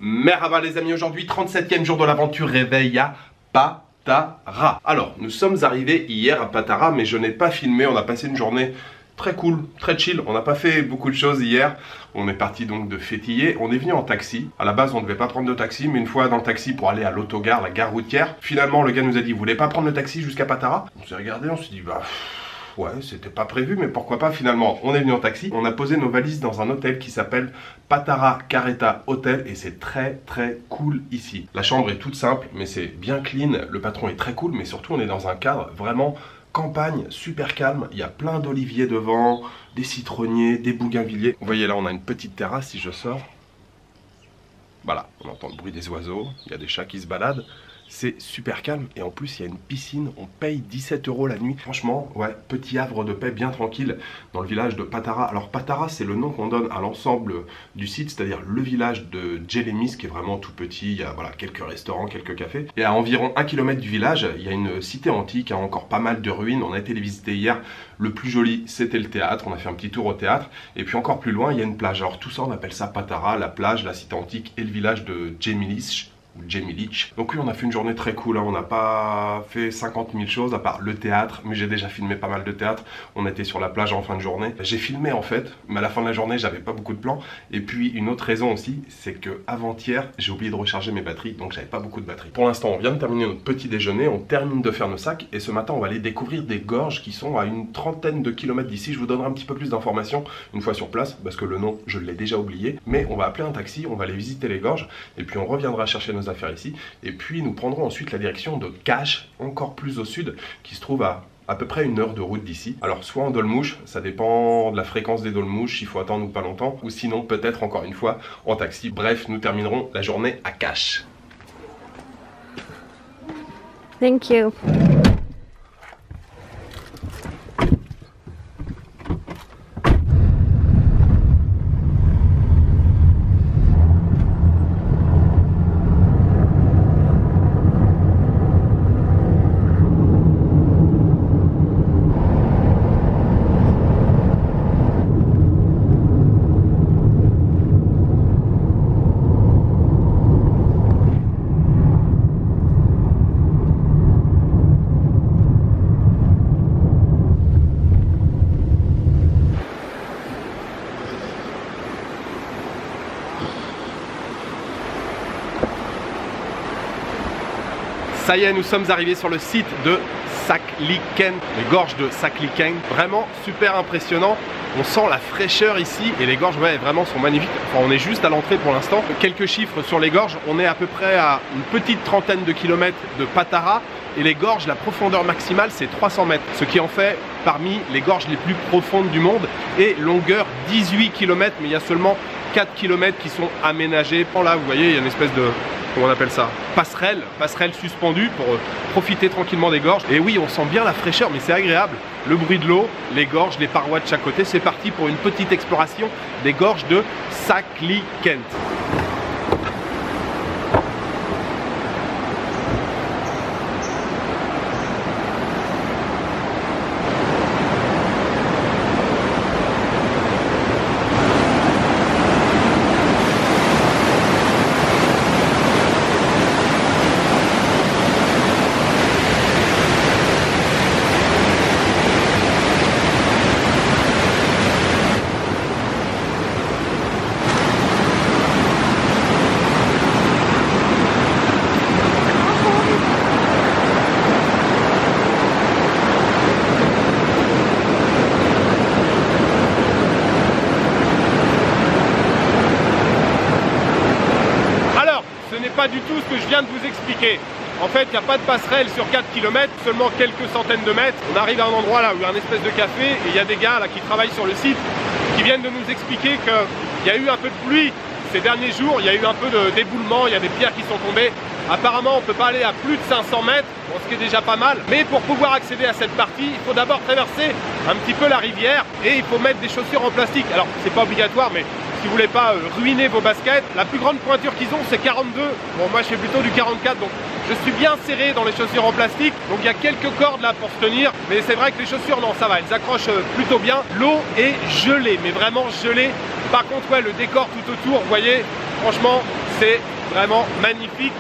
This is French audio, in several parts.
Merhaba les amis, aujourd'hui 37e jour de l'aventure, réveil à Patara. Alors, nous sommes arrivés hier à Patara, mais je n'ai pas filmé, on a passé une journée très cool, très chill, on n'a pas fait beaucoup de choses hier. On est parti donc de Fétillé, on est venu en taxi. À la base on ne devait pas prendre de taxi, mais une fois dans le taxi pour aller à l'autogare, la gare routière, finalement le gars nous a dit, vous voulez pas prendre le taxi jusqu'à Patara? On s'est regardé, on s'est dit, bah... ouais, c'était pas prévu, mais pourquoi pas finalement. On est venu en taxi, on a posé nos valises dans un hôtel qui s'appelle Patara Carreta Hotel et c'est très très cool ici. La chambre est toute simple, mais c'est bien clean, le patron est très cool, mais surtout on est dans un cadre vraiment campagne, super calme. Il y a plein d'oliviers devant, des citronniers, des bougainvilliers. Vous voyez là, on a une petite terrasse, si je sors. Voilà, on entend le bruit des oiseaux, il y a des chats qui se baladent. C'est super calme et en plus il y a une piscine, on paye 17 € la nuit. Franchement, ouais, petit havre de paix bien tranquille dans le village de Patara. Alors Patara, c'est le nom qu'on donne à l'ensemble du site, c'est-à-dire le village de Djelemis qui est vraiment tout petit. Il y a voilà, quelques restaurants, quelques cafés. Et à environ 1 km du village, il y a une cité antique, hein, encore pas mal de ruines. On a été les visiter hier. Le plus joli, c'était le théâtre. On a fait un petit tour au théâtre. Et puis encore plus loin, il y a une plage. Alors tout ça, on appelle ça Patara, la plage, la cité antique et le village de Djelemis. Donc oui, on a fait une journée très cool, hein. On n'a pas fait 50 000 choses à part le théâtre, mais j'ai déjà filmé pas mal de théâtre. On était sur la plage en fin de journée. J'ai filmé en fait, mais à la fin de la journée, j'avais pas beaucoup de plans. Et puis une autre raison aussi, c'est que avant-hier, j'ai oublié de recharger mes batteries, donc j'avais pas beaucoup de batteries. Pour l'instant, on vient de terminer notre petit déjeuner, on termine de faire nos sacs, et ce matin, on va aller découvrir des gorges qui sont à une trentaine de kilomètres d'ici. Je vous donnerai un petit peu plus d'informations une fois sur place, parce que le nom, je l'ai déjà oublié. Mais on va appeler un taxi, on va aller visiter les gorges, et puis on reviendra chercher nos affaires ici, et puis nous prendrons ensuite la direction de Cache, encore plus au sud, qui se trouve à peu près 1 heure de route d'ici. Alors soit en dolmouche, ça dépend de la fréquence des dolmouches, il faut attendre ou pas longtemps, ou sinon peut-être encore une fois en taxi. Bref, nous terminerons la journée à Cache. Thank you. Ça y est, nous sommes arrivés sur le site de Sakliken, les gorges de Sakliken. Vraiment super impressionnant. On sent la fraîcheur ici et les gorges, ouais, vraiment sont magnifiques. Enfin, on est juste à l'entrée pour l'instant. Quelques chiffres sur les gorges. On est à peu près à une petite trentaine de kilomètres de Patara. Et les gorges, la profondeur maximale, c'est 300 mètres. Ce qui en fait parmi les gorges les plus profondes du monde. Et longueur 18 km, mais il y a seulement 4 km qui sont aménagés. Là, vous voyez, il y a une espèce de... comment on appelle ça? Passerelle suspendue pour profiter tranquillement des gorges. Et oui, on sent bien la fraîcheur, mais c'est agréable. Le bruit de l'eau, les gorges, les parois de chaque côté. C'est parti pour une petite exploration des gorges de Sakliken. Pas du tout ce que je viens de vous expliquer. En fait, il n'y a pas de passerelle sur 4 km, seulement quelques centaines de mètres. On arrive à un endroit là où il y a un espèce de café et il y a des gars là qui travaillent sur le site qui viennent de nous expliquer qu'il y a eu un peu de pluie ces derniers jours, il y a eu un peu d'éboulement, il y a des pierres qui sont tombées. Apparemment, on ne peut pas aller à plus de 500 mètres, bon, ce qui est déjà pas mal. Mais pour pouvoir accéder à cette partie, il faut d'abord traverser un petit peu la rivière et il faut mettre des chaussures en plastique. Alors, c'est pas obligatoire, mais si vous voulez pas ruiner vos baskets, la plus grande pointure qu'ils ont, c'est 42. Bon, moi, je fais plutôt du 44, donc je suis bien serré dans les chaussures en plastique. Donc, il y a quelques cordes là pour se tenir. Mais c'est vrai que les chaussures, non, ça va, elles accrochent plutôt bien. L'eau est gelée, mais vraiment gelée. Par contre, ouais, le décor tout autour, vous voyez, franchement, c'est vraiment magnifique.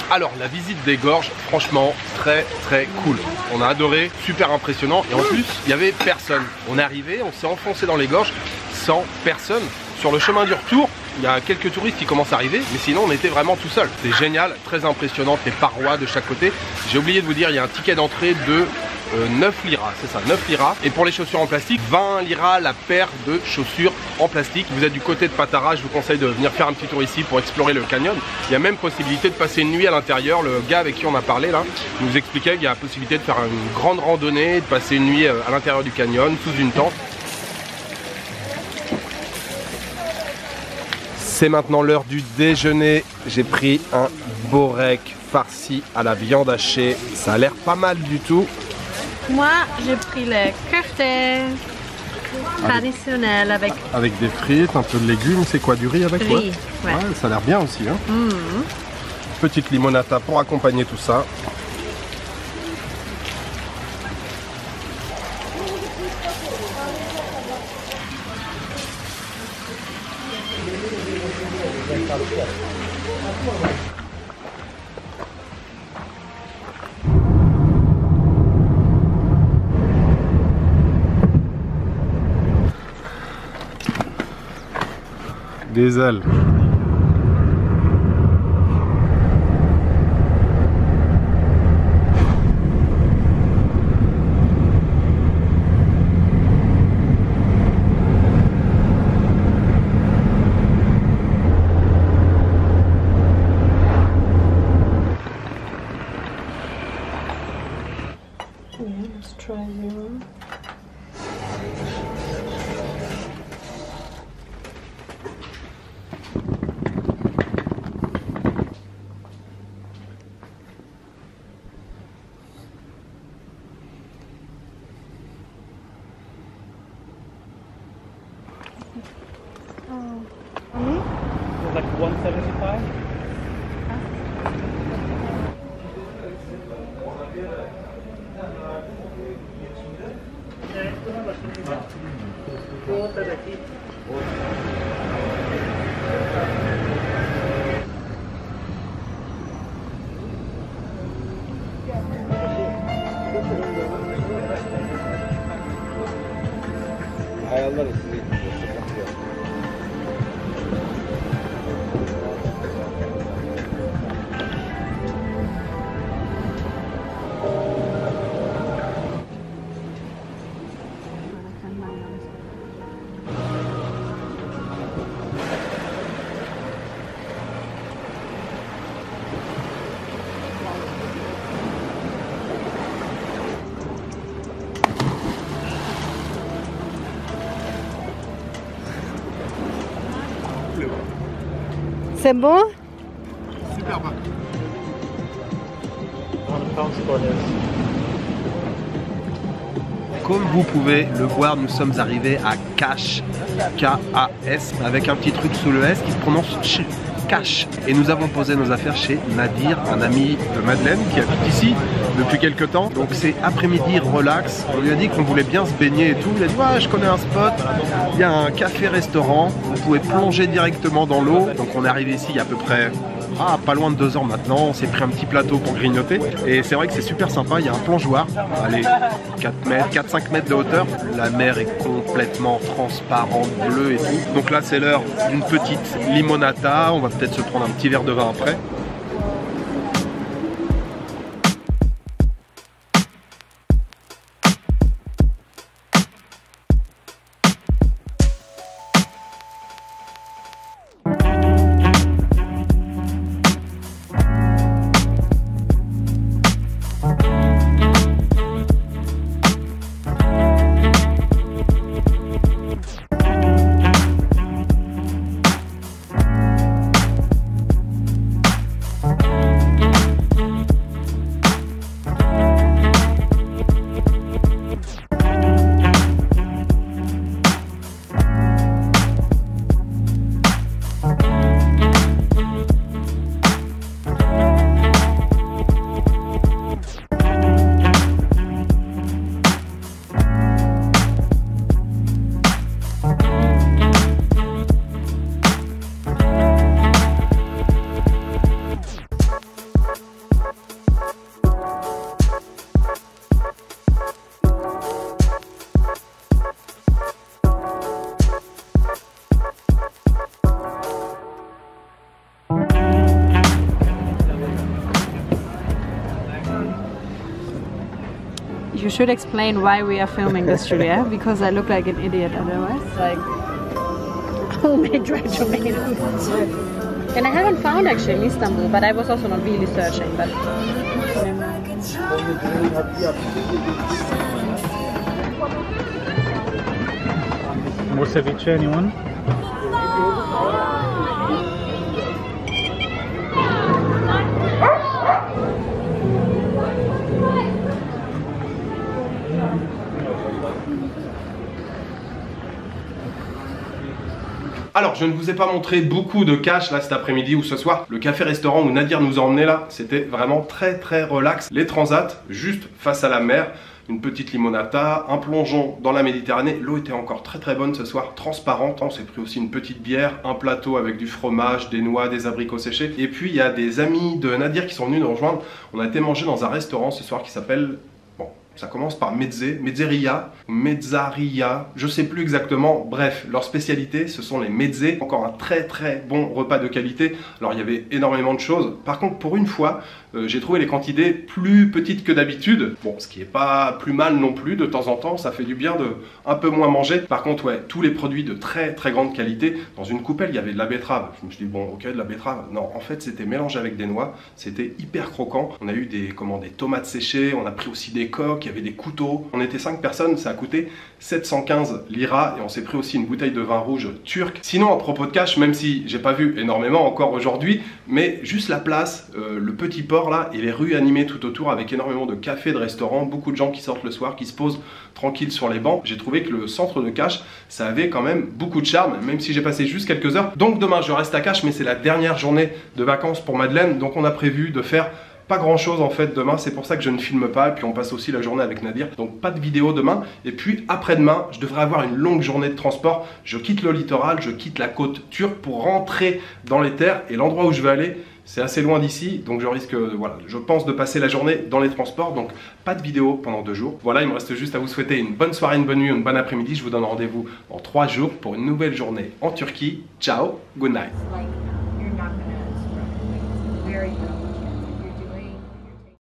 Alors la visite des gorges, franchement très cool. On a adoré, super impressionnant et en plus il n'y avait personne. On est arrivé, on s'est enfoncé dans les gorges sans personne. Sur le chemin du retour, il y a quelques touristes qui commencent à arriver, mais sinon on était vraiment tout seul. C'est génial, très impressionnant, les parois de chaque côté. J'ai oublié de vous dire, il y a un ticket d'entrée de 9 liras, c'est ça, 9 liras. Et pour les chaussures en plastique, 20 liras la paire de chaussures en plastique. Vous êtes du côté de Patara, je vous conseille de venir faire un petit tour ici pour explorer le canyon. Il y a même possibilité de passer une nuit à l'intérieur. Le gars avec qui on a parlé là nous expliquait qu'il y a la possibilité de faire une grande randonnée, de passer une nuit à l'intérieur du canyon, sous une tente. C'est maintenant l'heure du déjeuner. J'ai pris un borek farci à la viande hachée. Ça a l'air pas mal du tout. Moi, j'ai pris le kefte traditionnel avec des frites, un peu de légumes. C'est quoi, du riz avec quoi? riz. Ouais. Ouais, ça a l'air bien aussi. Hein. Petite limonata pour accompagner tout ça. Des ailes. Let's try you. Like 175? Ayarlarız sizi. plaît. C'est bon? Super bon. Comme vous pouvez le voir, nous sommes arrivés à Cache, K-A-S, avec un petit truc sous le S qui se prononce Ch, Cache. Et nous avons posé nos affaires chez Nadir, un ami de Madeleine qui habite ici depuis quelques temps. Donc c'est après-midi relax. On lui a dit qu'on voulait bien se baigner et tout. Il a dit ouais, je connais un spot, il y a un café-restaurant, vous pouvez plonger directement dans l'eau. Donc on est arrivé ici il y a à peu près pas loin de 2 ans maintenant, on s'est pris un petit plateau pour grignoter et c'est vrai que c'est super sympa, il y a un plongeoir, allez, 4-5 mètres de hauteur, la mer est complètement transparente, bleue et tout. Donc là c'est l'heure d'une petite limonata, on va peut-être se prendre un petit verre de vin après. You should explain why we are filming this, Julia, because I look like an idiot otherwise. Like, homemade dried tomatoes. And I haven't found actually in Istanbul, but I was also not really searching. But More ceviche, anyone? Alors, je ne vous ai pas montré beaucoup de cash là cet après-midi ou ce soir. Le café-restaurant où Nadir nous a emmenés là, c'était vraiment très relax. Les transats, juste face à la mer, une petite limonata, un plongeon dans la Méditerranée. L'eau était encore très bonne ce soir, transparente. On s'est pris aussi une petite bière, un plateau avec du fromage, des noix, des abricots séchés. Et puis, il y a des amis de Nadir qui sont venus nous rejoindre. On a été manger dans un restaurant ce soir qui s'appelle... Ça commence par Mezzeria, je sais plus exactement. Bref, leur spécialité, ce sont les mezzés. Encore un très bon repas de qualité. Alors, il y avait énormément de choses. Par contre, pour une fois, j'ai trouvé les quantités plus petites que d'habitude. Bon, ce qui est pas plus mal non plus. De temps en temps, ça fait du bien de un peu moins manger. Par contre, ouais, tous les produits de très grande qualité. Dans une coupelle, il y avait de la betterave. Je me suis dit, bon, ok, de la betterave. Non, en fait, c'était mélangé avec des noix. C'était hyper croquant. On a eu des tomates séchées. On a pris aussi des coques. Il y avait des couteaux. On était 5 personnes, ça a coûté 715 liras et on s'est pris aussi une bouteille de vin rouge turc. Sinon, à propos de cash, même si j'ai pas vu énormément encore aujourd'hui, mais juste la place, le petit port là et les rues animées tout autour avec énormément de cafés, de restaurants, beaucoup de gens qui sortent le soir, qui se posent tranquilles sur les bancs. J'ai trouvé que le centre de Cache, ça avait quand même beaucoup de charme, même si j'ai passé juste quelques heures. Donc demain, je reste à Cache, mais c'est la dernière journée de vacances pour Madeleine, donc on a prévu de faire pas grand chose en fait demain, c'est pour ça que je ne filme pas. Et puis on passe aussi la journée avec Nadir, donc pas de vidéo demain. Et puis après-demain, je devrais avoir une longue journée de transport. Je quitte le littoral, je quitte la côte turque pour rentrer dans les terres. Et l'endroit où je vais aller, c'est assez loin d'ici, donc je risque, voilà, je pense de passer la journée dans les transports. Donc pas de vidéo pendant 2 jours. Voilà, il me reste juste à vous souhaiter une bonne soirée, une bonne nuit, une bonne après-midi. Je vous donne rendez-vous dans 3 jours pour une nouvelle journée en Turquie. Ciao, good night.